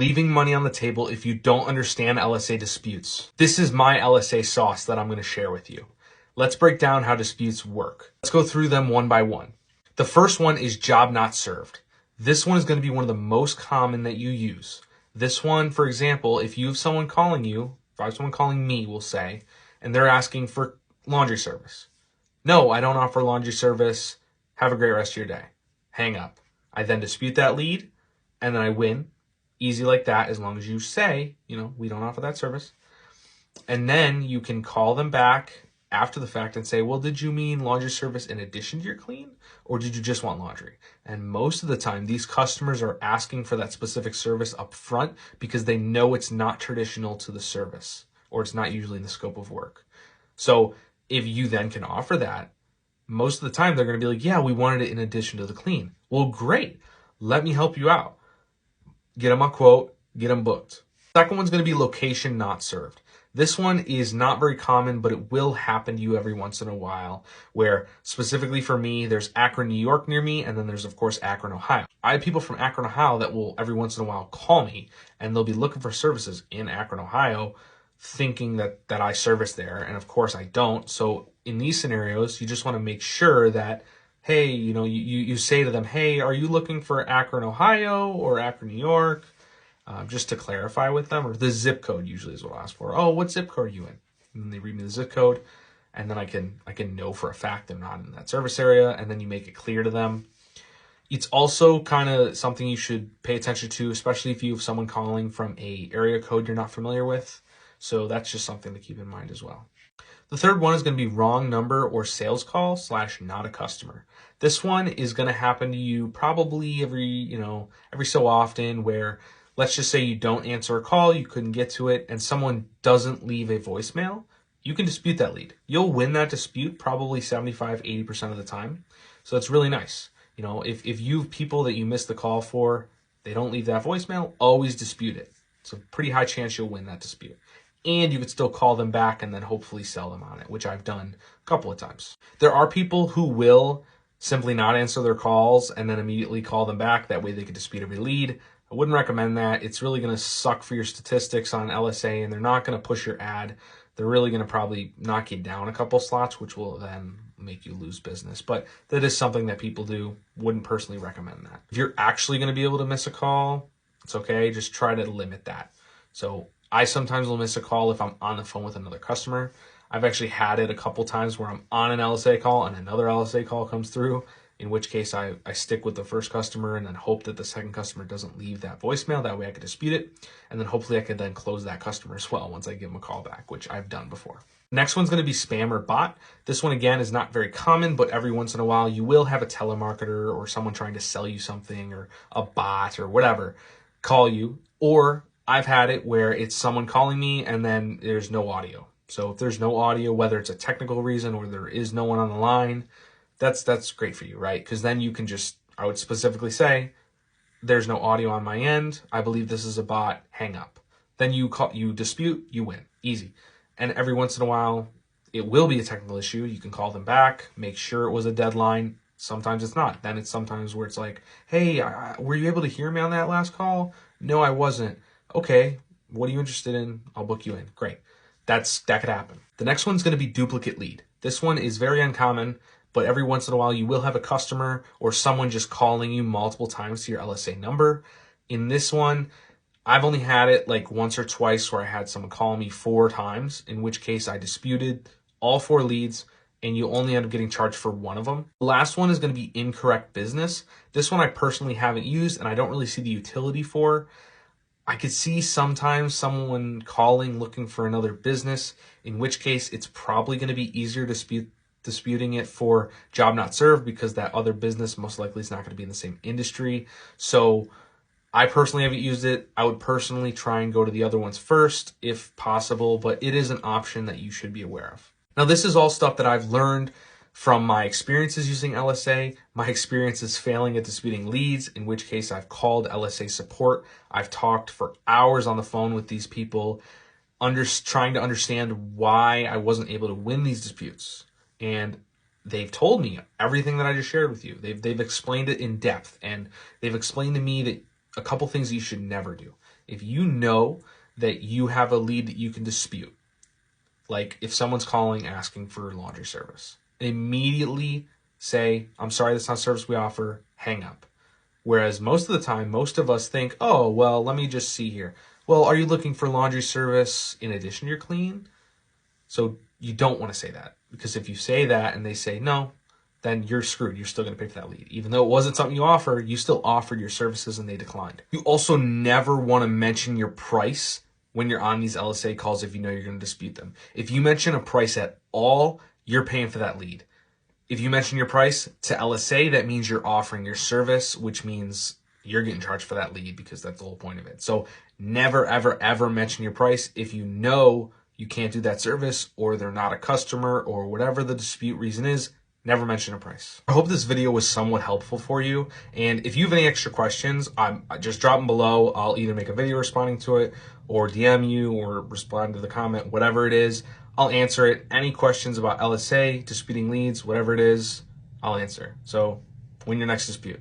leaving money on the table if you don't understand LSA disputes. This is my LSA sauce that I'm going to share with you. Let's break down how disputes work. Let's go through them one by one. The first one is job not served. This one is going to be one of the most common that you use. This one, for example, if you have someone calling you, if I have someone calling me, we'll say, and they're asking for laundry service. No, I don't offer laundry service. Have a great rest of your day. Hang up. I then dispute that lead, and then I win. Easy like that, as long as you say, we don't offer that service. And then you can call them back after the fact and say, well, did you mean laundry service in addition to your clean, or did you just want laundry? And most of the time, these customers are asking for that specific service up front because they know it's not traditional to the service, or it's not usually in the scope of work. So if you then can offer that, most of the time they're going to be like, yeah, we wanted it in addition to the clean. Well, great. Let me help you out. Get them a quote, get them booked. Second one's going to be location not served. This one is not very common, but it will happen to you every once in a while, where specifically for me, there's Akron, New York near me, and then there's, of course, Akron, Ohio. I have people from Akron, Ohio that will every once in a while call me, and they'll be looking for services in Akron, Ohio, thinking that I service there, and of course I don't. So in these scenarios, you just want to make sure that, hey, you say to them, hey, are you looking for Akron, Ohio or Akron, New York? Just to clarify with them, or the zip code usually is what I'll ask for. Oh, what zip code are you in? And then they read me the zip code, and then I can know for a fact they're not in that service area, and then you make it clear to them. It's also kind of something you should pay attention to, especially if you have someone calling from a area code you're not familiar with. So that's just something to keep in mind as well. The third one is going to be wrong number or sales call / not a customer. This one is going to happen to you probably every so often, where let's just say you don't answer a call, you couldn't get to it, and someone doesn't leave a voicemail. You can dispute that lead. You'll win that dispute probably 75-80% of the time. So it's really nice. If you have people that you missed the call for, they don't leave that voicemail, always dispute it. It's a pretty high chance you'll win that dispute. And you could still call them back and then hopefully sell them on it, which I've done a couple of times. There are people who will simply not answer their calls and then immediately call them back. That way they can dispute every lead. I wouldn't recommend that. It's really going to suck for your statistics on LSA, and they're not going to push your ad. They're really going to probably knock you down a couple slots, which will then make you lose business. But that is something that people do. Wouldn't personally recommend that. If you're actually going to be able to miss a call, it's okay. Just try to limit that. So I sometimes will miss a call if I'm on the phone with another customer. I've actually had it a couple times where I'm on an LSA call and another LSA call comes through, in which case I stick with the first customer and then hope that the second customer doesn't leave that voicemail. That way I could dispute it, and then hopefully I could then close that customer as well once I give them a call back, which I've done before. Next one's going to be spam or bot. This one, again, is not very common, but every once in a while you will have a telemarketer or someone trying to sell you something, or a bot or whatever call you. Or I've had it where it's someone calling me and then there's no audio. So if there's no audio, whether it's a technical reason or there is no one on the line, that's great for you, right? Because then you can I would specifically say, there's no audio on my end. I believe this is a bot. Hang up. Then you dispute, you win. Easy. And every once in a while, it will be a technical issue. You can call them back, make sure it was a deadline. Sometimes it's not. Then it's sometimes where it's like, hey, were you able to hear me on that last call? No, I wasn't. Okay, what are you interested in? I'll book you in. Great. That could happen. The next one's going to be duplicate lead. This one is very uncommon, but every once in a while you will have a customer or someone just calling you multiple times to your LSA number. In this one, I've only had it like once or twice where I had someone call me 4 times, in which case I disputed all 4 leads, and you only end up getting charged for one of them. The last one is going to be incorrect business. This one I personally haven't used, and I don't really see the utility for. I could see sometimes someone calling looking for another business, in which case it's probably going to be easier disputing it for job not served, because that other business most likely is not going to be in the same industry. So I personally haven't used it. I would personally try and go to the other ones first if possible, but it is an option that you should be aware of. Now, this is all stuff that I've learned from my experiences using LSA, my experiences failing at disputing leads, in which case I've called LSA support. I've talked for hours on the phone with these people, trying to understand why I wasn't able to win these disputes. And they've told me everything that I just shared with you. They've explained it in depth, and they've explained to me that a couple things you should never do If you know that you have a lead that you can dispute, like if someone's calling asking for laundry service, immediately say, I'm sorry, that's not a service we offer, hang up. Whereas most of the time, most of us think, oh, well, let me just see here. Well, are you looking for laundry service in addition to your clean? So you don't want to say that, because if you say that and they say no, then you're screwed. You're still going to pay for that lead. Even though it wasn't something you offered, you still offered your services and they declined. You also never want to mention your price when you're on these LSA calls if you know you're going to dispute them. If you mention a price at all, you're paying for that lead. If you mention your price to LSA, that means you're offering your service, which means you're getting charged for that lead, because that's the whole point of it. So never, ever, ever mention your price if you know you can't do that service, or they're not a customer, or whatever the dispute reason is. Never mention a price. I hope this video was somewhat helpful for you. And if you have any extra questions, just drop them below. I'll either make a video responding to it, or DM you, or respond to the comment, whatever it is. I'll answer it. Any questions about LSA, disputing leads, whatever it is, I'll answer. So win your next dispute.